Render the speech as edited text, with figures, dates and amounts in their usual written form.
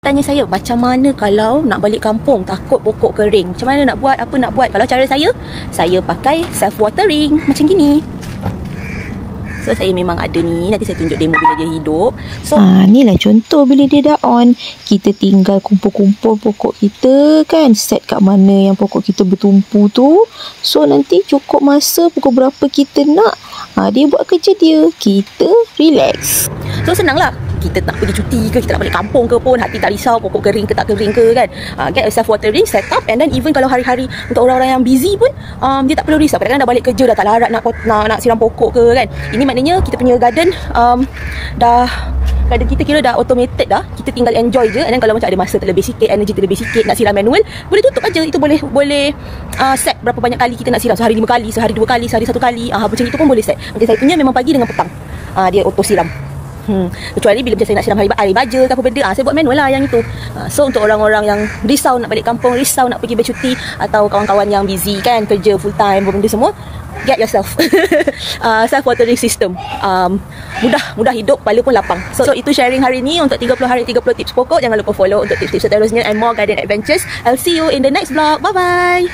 tanya saya, macam mana kalau nak balik kampung takut pokok kering, macam mana nak buat, apa nak buat? Kalau cara saya pakai self watering macam gini. So saya memang ada ni, nanti saya tunjuk demo bila dia hidup. So ni lah contoh bila dia dah on. Kita tinggal kumpul-kumpul pokok kita kan, set kat mana yang pokok kita bertumpu tu. So nanti cukup masa pukul berapa kita nak, dia buat kerja dia, kita relax. So senang lah. Kita nak pergi cuti ke, kita nak balik kampung ke pun, hati tak risau pokok kering ke tak kering ke kan. Get a self watering set up, and then even kalau hari-hari untuk orang-orang yang busy pun, dia tak perlu risau. Kadang-kadang dah balik kerja dah tak larat nak siram pokok ke kan. Ini maknanya kita punya garden garden kita kira dah automated dah. Kita tinggal enjoy je. And then kalau macam ada masa terlebih sikit, energy terlebih sikit, nak siram manual, boleh tutup aja. Itu boleh set berapa banyak kali kita nak siram. Sehari 5 kali, sehari 2 kali, sehari 1 kali. Macam itu pun boleh set. Macam saya punya memang pagi dengan petang. Dia auto siram. Kecuali bila saya nak siram air baja ke apa benda, saya buat manual lah yang itu. So untuk orang-orang yang risau nak balik kampung, risau nak pergi bercuti, atau kawan-kawan yang busy kan, kerja full time, benda semua, get yourself self watering system. Mudah hidup, kepala pun lapang. So itu sharing hari ni untuk 30 hari 30 tips pokok. Jangan lupa follow untuk tips-tips seterusnya and more garden adventures. I'll see you in the next vlog. Bye bye.